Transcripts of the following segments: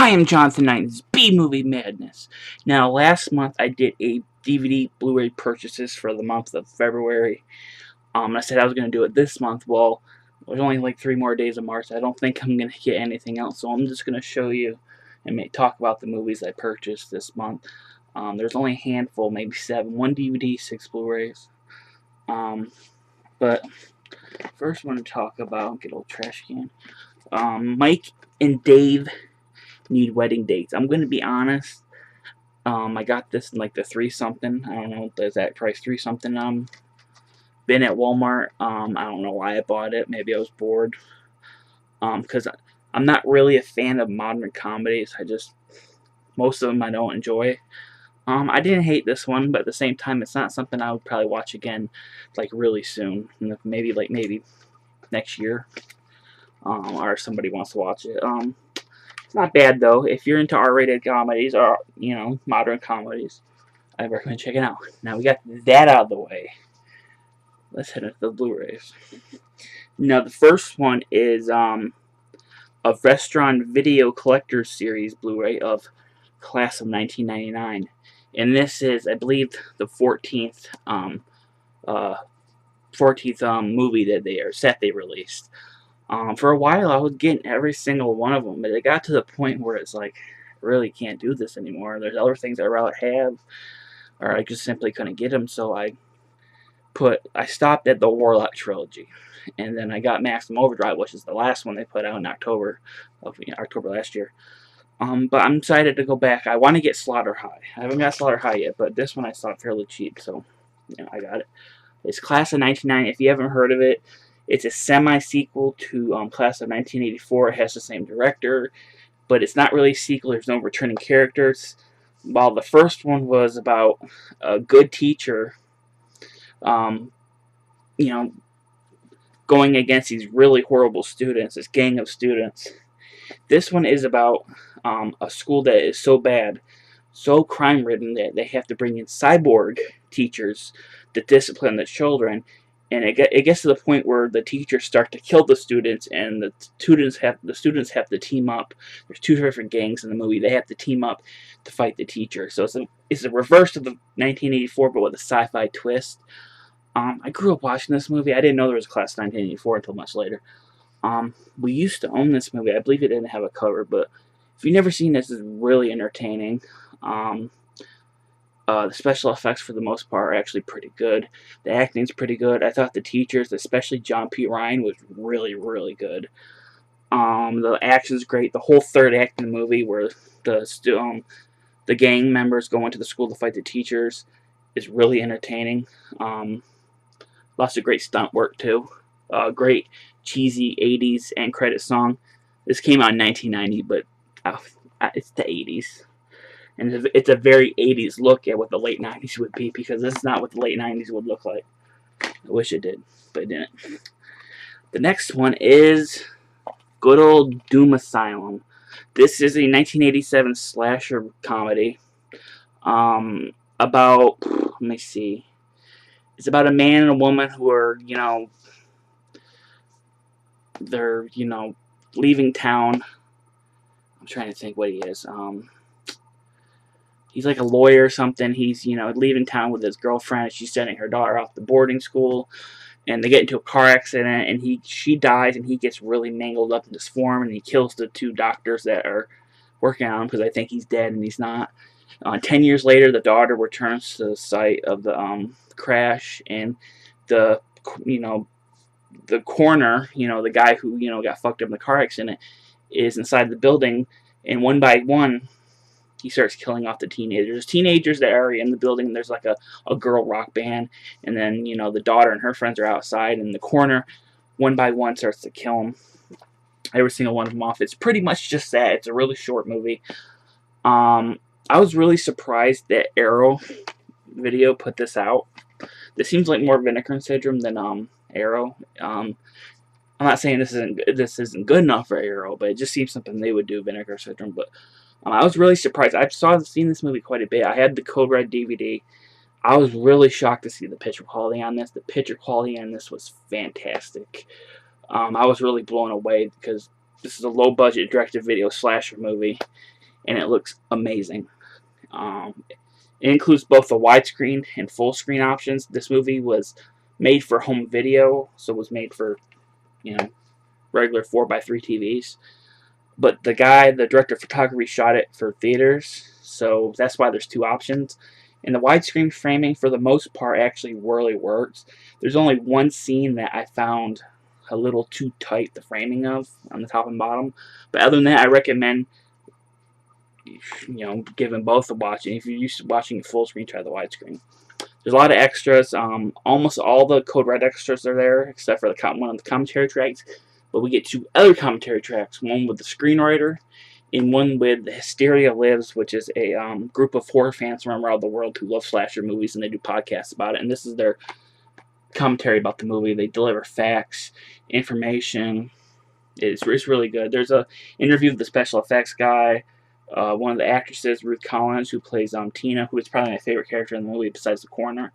Hi, I'm Jonathan Knight. This is B-Movie Madness. Now, last month I did a DVD Blu-ray purchases for the month of February. I said I was going to do it this month. Well, there's only like 3 more days of March. I don't think I'm going to get anything else, so I'm just going to show you and talk about the movies I purchased this month. There's only a handful, maybe 7. 1 DVD, 6 Blu-rays. But first I want to talk about, get a little trash can. Mike and Dave Need Wedding Dates. I'm going to be honest. I got this in like the 3 something. I don't know the exact price, 3 something. Been at Walmart. I don't know why I bought it. Maybe I was bored. Because I'm not really a fan of modern comedies. Most of them I don't enjoy. I didn't hate this one, but at the same time, it's not something I would probably watch again, like really soon. Maybe next year. Or if somebody wants to watch it. It's not bad though. If you're into R-rated comedies or modern comedies, I recommend checking it out. Now we got that out of the way. Let's head into the Blu-rays. Now the first one is a Restaurant Video Collector's Series Blu-ray of Class of 1999, and this is, I believe, the 14th movie that they released. For a while, I was getting every single one of them, but it got to the point where it's like, I really can't do this anymore. There's other things I'd rather have, or I just simply couldn't get them, so I stopped at the Warlock trilogy, and then I got Maximum Overdrive, which is the last one they put out in October last year. But I'm excited to go back. I want to get Slaughter High. I haven't got Slaughter High yet, but this one I saw fairly cheap, so I got it. It's Class of 1999. If you haven't heard of it, it's a semi-sequel to Class of 1984. It has the same director, but it's not really a sequel. There's no returning characters. While the first one was about a good teacher, going against these really horrible students, this gang of students. This one is about a school that is so bad, so crime-ridden, that they have to bring in cyborg teachers to discipline the children. And it gets to the point where the teachers start to kill the students, and the students have to team up. There's 2 different gangs in the movie. They have to team up to fight the teacher. So it's a reverse of the 1984, but with a sci-fi twist. I grew up watching this movie. I didn't know there was a Class 1984 until much later. We used to own this movie. I believe it didn't have a cover, but if you've never seen this, it's really entertaining. The special effects, for the most part, are actually pretty good. The acting's pretty good. I thought the teachers, especially John P. Ryan, was really, really good. The action's great. The whole third act in the movie, where the gang members go into the school to fight the teachers, is really entertaining. Lots of great stunt work too. Great cheesy 80s end credit song. This came out in 1990, but it's the 80s. And it's a very 80s look at what the late 90s would be, because this is not what the late 90s would look like. I wish it did, but it didn't. The next one is good old Doom Asylum. This is a 1987 slasher comedy. About, let me see. It's about a man and a woman who are, they're, leaving town. I'm trying to think what he is. He's like a lawyer or something. He's, leaving town with his girlfriend. She's sending her daughter off to boarding school. And they get into a car accident, and she dies, and he gets really mangled up in this form, and he kills the 2 doctors that are working on him, because I think he's dead and he's not. 10 years later, the daughter returns to the site of the crash, and the coroner, the guy who got fucked up in the car accident, is inside the building, and one by one he starts killing off the teenagers that are in the building. There's like a girl rock band, and then the daughter and her friends are outside, and the coroner one by one starts to kill them, every single one of them off. It's pretty much just that. It's a really short movie. I was really surprised that Arrow Video put this out. This seems like more Vinegar Syndrome than Arrow. I'm not saying this isn't good enough for Arrow, but it just seems something they would do, Vinegar Syndrome. But I was really surprised. I've seen this movie quite a bit. I had the Code Red DVD. I was really shocked to see the picture quality on this. The picture quality on this was fantastic. I was really blown away, because this is a low-budget direct-to-video slasher movie, and it looks amazing. It includes both the widescreen and full screen options. This movie was made for home video, so it was made for, you know, regular 4x3 TVs. But the director of photography, shot it for theaters, so that's why there's two options. And the widescreen framing, for the most part, actually really works. There's only one scene that I found a little too tight, the framing of, on the top and bottom. But other than that, I recommend, giving both a watch. And if you're used to watching it full screen, try the widescreen. There's a lot of extras. Almost all the Code Red extras are there, except for one of the commentary tracks. But we get two other commentary tracks, one with the screenwriter and one with Hysteria Lives, which is a group of horror fans from around the world who love slasher movies, and they do podcasts about it. And this is their commentary about the movie. They deliver facts, information. It's really good. There's an interview with the special effects guy, one of the actresses, Ruth Collins, who plays Tina, who is probably my favorite character in the movie besides the coroner.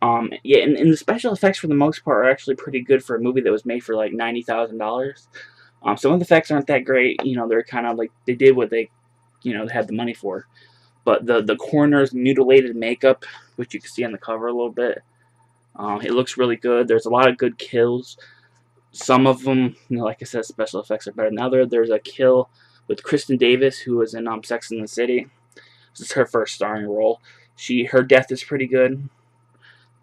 Yeah, and the special effects for the most part are actually pretty good for a movie that was made for like $90,000. Some of the effects aren't that great. They're kind of like, they did what they, they had the money for. But the coroner's mutilated makeup, which you can see on the cover a little bit, it looks really good. There's a lot of good kills. Some of them, like I said, special effects are better than others. There's a kill with Kristen Davis, who was in Sex and the City. This is her first starring role. Her death is pretty good.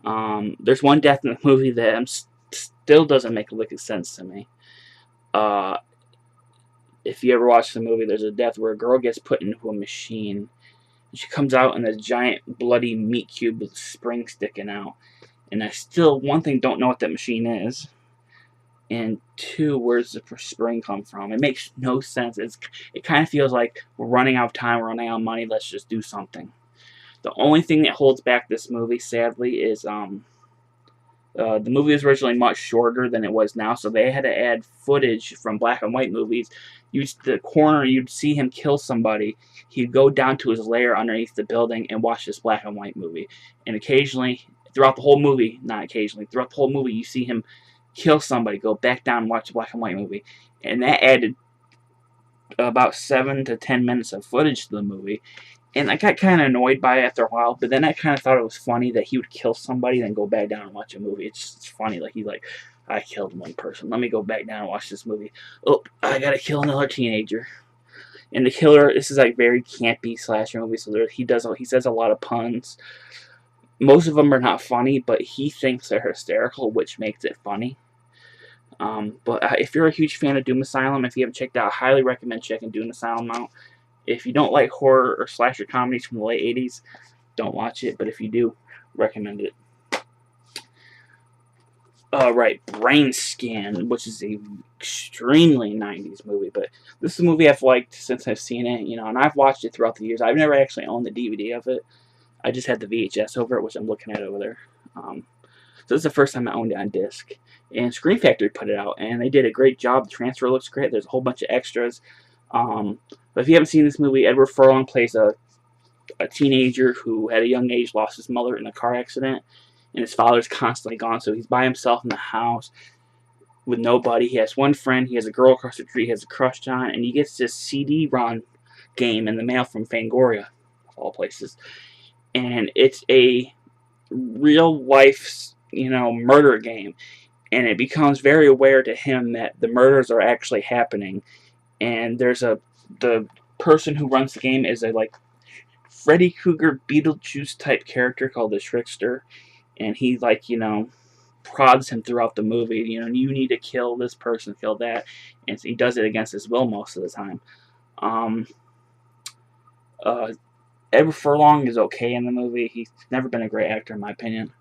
There's one death in the movie that still doesn't make a lick of sense to me. If you ever watch the movie, there's a death where a girl gets put into a machine. And she comes out in a giant bloody meat cube with a spring sticking out. And I still, one thing, don't know what that machine is. And two, where's the spring come from? It makes no sense. It kind of feels like we're running out of time, we're running out of money, let's just do something. The only thing that holds back this movie, sadly, is the movie was originally much shorter than it was now, so they had to add footage from black and white movies. The coroner, you'd see him kill somebody. He'd go down to his lair underneath the building and watch this black and white movie. And occasionally, throughout the whole movie, throughout the whole movie, you see him kill somebody, go back down and watch a black and white movie. And that added about 7 to 10 minutes of footage to the movie. And I got kind of annoyed by it after a while, but then I kind of thought it was funny that he would kill somebody and then go back down and watch a movie. It's funny, he's like, I killed one person, let me go back down and watch this movie. Oh, I gotta kill another teenager. And the killer, this is like very campy slasher movie, so he says a lot of puns. Most of them are not funny, but he thinks they're hysterical, which makes it funny. But if you're a huge fan of Doom Asylum, if you haven't checked out, I highly recommend checking Doom Asylum out. If you don't like horror or slasher comedies from the late 80s, don't watch it. But if you do, recommend it. Right, Brain Scan, which is a extremely 90s movie. But this is a movie I've liked since I've seen it, and I've watched it throughout the years. I've never actually owned the DVD of it. I just had the VHS over it, which I'm looking at over there. So this is the first time I owned it on disc. And Screen Factory put it out, and they did a great job. The transfer looks great. There's a whole bunch of extras. But if you haven't seen this movie, Edward Furlong plays a teenager who, at a young age, lost his mother in a car accident, and his father's constantly gone, so he's by himself in the house with nobody. He has one friend. He has a girl across the street he has a crush on, and he gets this CD-ROM game in the mail from Fangoria, of all places. And it's a real-life, murder game. And it becomes very aware to him that the murders are actually happening. And the person who runs the game is a Freddy Krueger Beetlejuice type character called the Trickster. And he prods him throughout the movie. You need to kill this person, kill that. And he does it against his will most of the time. Edward Furlong is okay in the movie. He's never been a great actor in my opinion.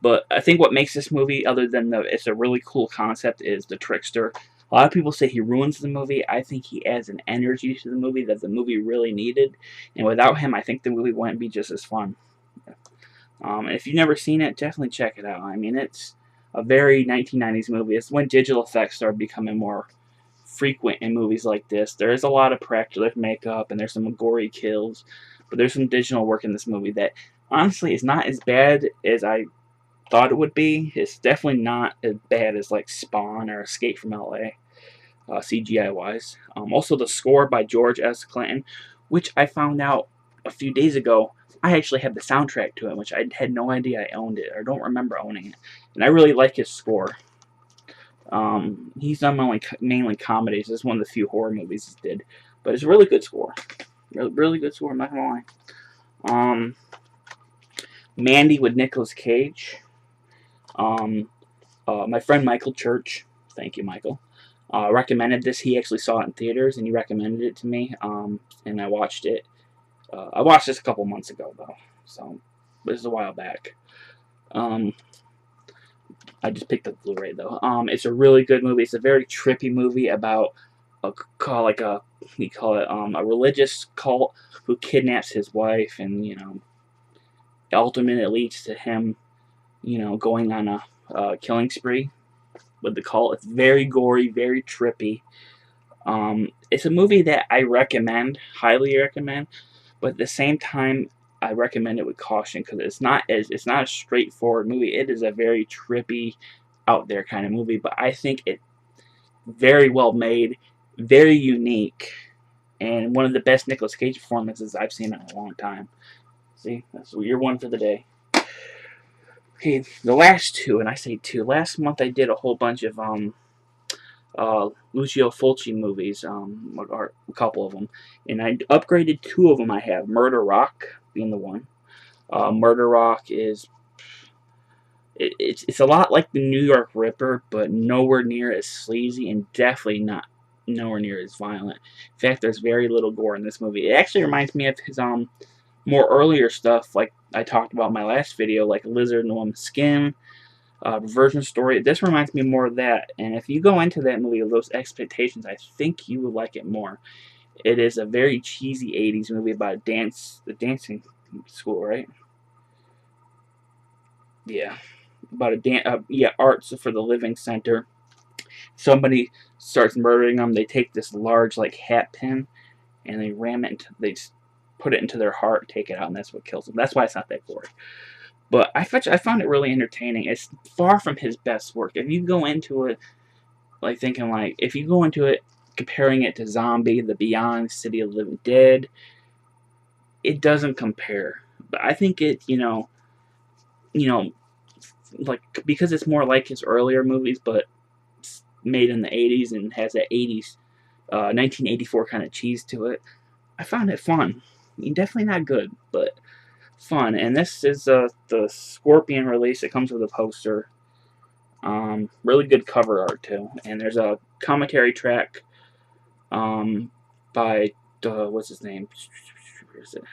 But I think what makes this movie, other than it's a really cool concept, is the Trickster. A lot of people say he ruins the movie. I think he adds an energy to the movie that the movie really needed. And without him, I think the movie wouldn't be just as fun. If you've never seen it, definitely check it out. I mean, it's a very 1990s movie. It's when digital effects started becoming more frequent in movies like this. There is a lot of practical makeup, and there's some gory kills. But there's some digital work in this movie that, honestly, is not as bad as I thought it would be. It's definitely not as bad as Spawn or Escape from LA. CGI wise. Also, the score by George S. Clinton, which I found out a few days ago. I actually have the soundtrack to it, which I had no idea I owned it, or don't remember owning it. And I really like his score. He's done mainly comedies. This is one of the few horror movies he did, but it's a really good score. Really good score. I'm not gonna lie. Mandy with Nicolas Cage. My friend Michael Church, thank you, Michael, recommended this. He actually saw it in theaters, and he recommended it to me, and I watched it. I watched this a couple months ago, though, so this is a while back. I just picked up Blu-ray, though. It's a really good movie. It's a very trippy movie about a religious cult who kidnaps his wife, and ultimately it leads to him, going on a killing spree with the cult. It's very gory, very trippy. It's a movie that I recommend, highly recommend, but at the same time, I recommend it with caution because it's not a straightforward movie. It is a very trippy, out there kind of movie, but I think it very well made, very unique, and one of the best Nicolas Cage performances I've seen in a long time. See, that's your one for the day. Okay, the last two, and I say two. Last month I did a whole bunch of Lucio Fulci movies, or a couple of them, and I upgraded two of them. I have Murder Rock being the one. Murder Rock is it's a lot like the New York Ripper, but nowhere near as sleazy, and definitely nowhere near as violent. In fact, there's very little gore in this movie. It actually reminds me of his more earlier stuff, like I talked about in my last video, like Lizard in the Woman's Skin, Reversion Story. This reminds me more of that, and if you go into that movie with those expectations, I think you would like it more. It is a very cheesy 80s movie about the dancing school, right? Yeah. About Arts for the Living Center. Somebody starts murdering them. They take this large, like, hat pin, and they ram it they put it into their heart, take it out, and that's what kills them. That's why it's not that gory. But I found it really entertaining. It's far from his best work. If you go into it, comparing it to Zombie, The Beyond, City of the Living Dead, it doesn't compare. But I think it, like, because it's more like his earlier movies, but it's made in the 80s and has that 80s, 1984 kind of cheese to it, I found it fun. Definitely not good, but fun. And this is the Scorpion release. It comes with a poster. Really good cover art, too. And there's a commentary track by, what's his name? Where is it?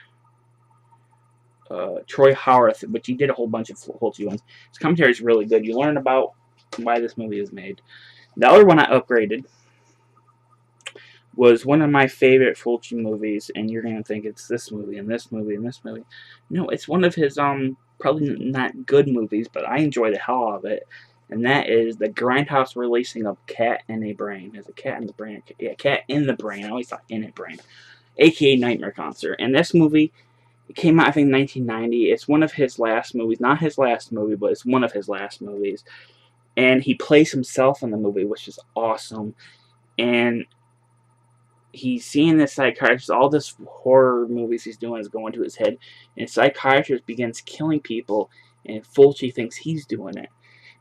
Troy Howarth, but he did a whole bunch of Fulci ones. His commentary is really good. You learn about why this movie is made. The other one I upgraded was one of my favorite Fulci movies, and you're going to think it's this movie and this movie and this movie. No, it's one of his probably not good movies, but I enjoy the hell out of it, and that is the Grindhouse releasing of Cat in a Brain. There's a cat in the brain. Yeah, Cat in the Brain. I always thought in a brain, aka Nightmare Concert. And this movie, it came out, I think, in 1990. It's one of his last movies. Not his last movie, but it's one of his last movies. And he plays himself in the movie, which is awesome. And he's seeing this psychiatrist. All this horror movies he's doing is going to his head. And the psychiatrist begins killing people. And Fulci thinks he's doing it.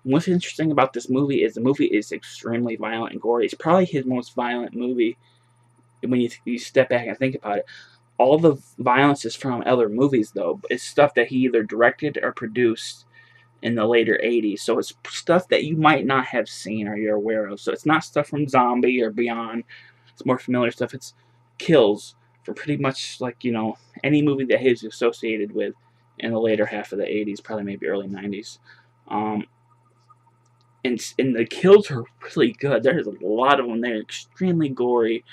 And what's interesting about this movie is the movie is extremely violent and gory. It's probably his most violent movie when you step back and think about it. All the violence is from other movies, though. It's stuff that he either directed or produced in the later 80s. So it's stuff that you might not have seen or you're aware of. So it's not stuff from Zombie or Beyond. It's more familiar stuff. It's kills for pretty much, like, any movie that he's associated with in the later half of the 80s, probably maybe early 90s. And the kills are really good. There's a lot of them. They're extremely gory,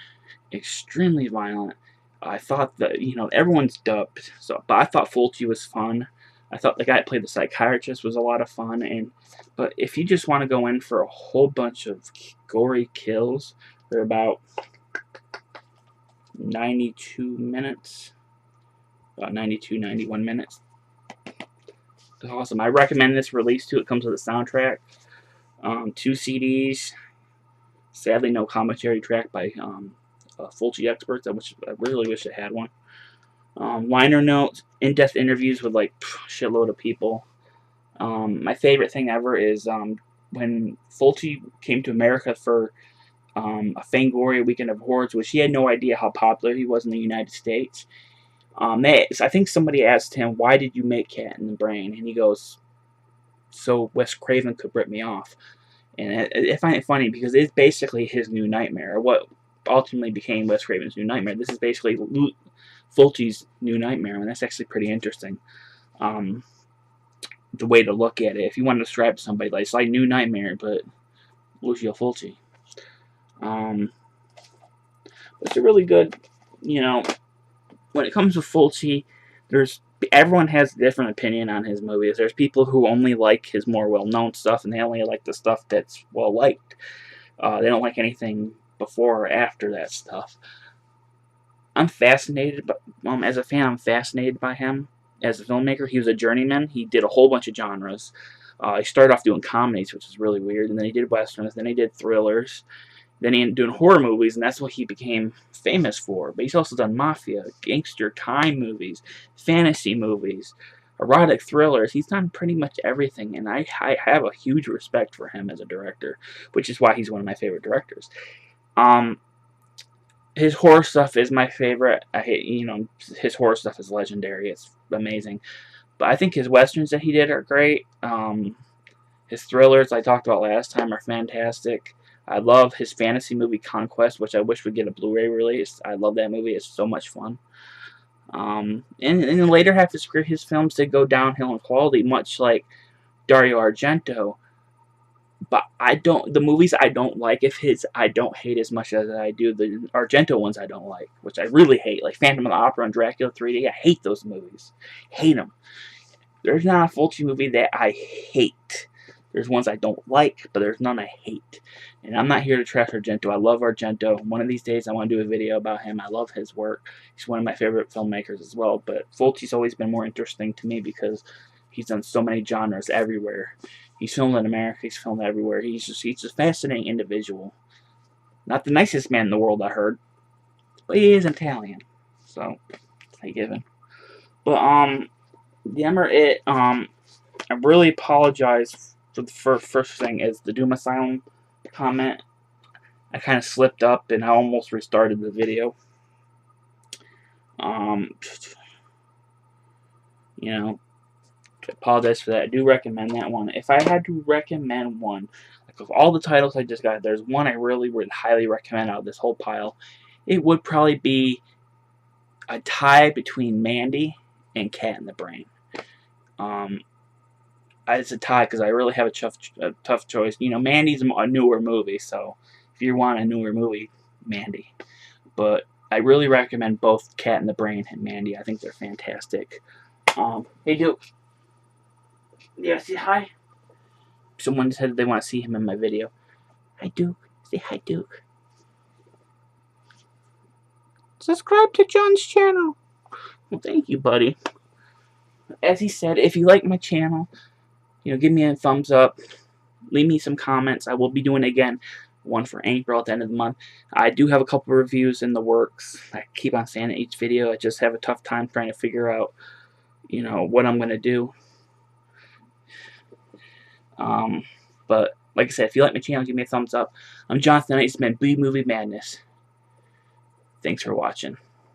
extremely violent. I thought that, everyone's dubbed, but I thought Fulci was fun. I thought the guy that played the psychiatrist was a lot of fun. But if you just want to go in for a whole bunch of gory kills, they're about 92 minutes. About 92, 91 minutes. It's awesome. I recommend this release too. It comes with a soundtrack, 2 CDs, Sadly, no commentary track by Fulci experts. I really wish I had one. Liner notes, in-depth interviews with like shitload of people. My favorite thing ever is when Fulci came to America for a Fangoria Weekend of Horrors, which he had no idea how popular he was in the United States. I think somebody asked him, "Why did you make Cat in the Brain?" And he goes, "So Wes Craven could rip me off." And I find it funny because it's basically his new nightmare. What ultimately became Wes Craven's new nightmare. This is basically Fulci's new nightmare, and that's actually pretty interesting. The way to look at it. If you want to describe to somebody, like, it's like New Nightmare, but Lucio Fulci. It's a really good, you know, when it comes to Fulci, everyone has a different opinion on his movies. There's people who only like his more well-known stuff, and they only like the stuff that's well-liked. They don't like anything before or after that stuff. I'm fascinated, as a fan, I'm fascinated by him as a filmmaker. He was a journeyman. He did a whole bunch of genres. He started off doing comedies, which is really weird, and then he did westerns, then he did thrillers, then he ended up doing horror movies, and that's what he became famous for. But he's also done mafia, gangster, crime movies, fantasy movies, erotic thrillers. He's done pretty much everything, and I have a huge respect for him as a director, which is why he's one of my favorite directors. His horror stuff is my favorite. His horror stuff is legendary. It's amazing. But I think his westerns that he did are great. His thrillers I talked about last time are fantastic. I love his fantasy movie Conquest, which I wish would get a Blu-ray release. I love that movie. It's so much fun. In the later half of his career, his films did go downhill in quality, much like Dario Argento. But the movies I don't like I don't hate as much as I do the Argento ones I don't like, which I really hate, like Phantom of the Opera and Dracula 3D. I hate those movies. Hate them. There's not a Fulci movie that I hate. There's ones I don't like, but there's none I hate. And I'm not here to trash Argento. I love Argento. One of these days I want to do a video about him. I love his work. He's one of my favorite filmmakers as well. But Fulci's always been more interesting to me because he's done so many genres everywhere. He's filmed in America. He's filmed everywhere. He's just a fascinating individual. Not the nicest man in the world, I heard. But he is Italian. So, I give him. But, I really apologize for the first thing is the Doom Asylum comment. I kind of slipped up and I almost restarted the video. I apologize for that. I do recommend that one. If I had to recommend one, like of all the titles I just got, there's one I really would highly recommend out of this whole pile. It would probably be a tie between Mandy and Cat in the Brain. It's a tie because I really have a tough choice. Mandy's a newer movie, so if you want a newer movie, Mandy. But I really recommend both Cat in the Brain and Mandy. I think they're fantastic. Hey, Duke. Yeah, say hi. Someone said they want to see him in my video. Hi, Duke. Say hi, Duke. Subscribe to John's channel. Well, thank you, buddy. As he said, if you like my channel, give me a thumbs up. Leave me some comments. I will be doing it again. One for April at the end of the month. I do have a couple reviews in the works. I keep on saying in each video. I just have a tough time trying to figure out, what I'm going to do. But like I said, if you like my channel, give me a thumbs up. I'm Jonathan Knight. It's been B Movie Madness. Thanks for watching.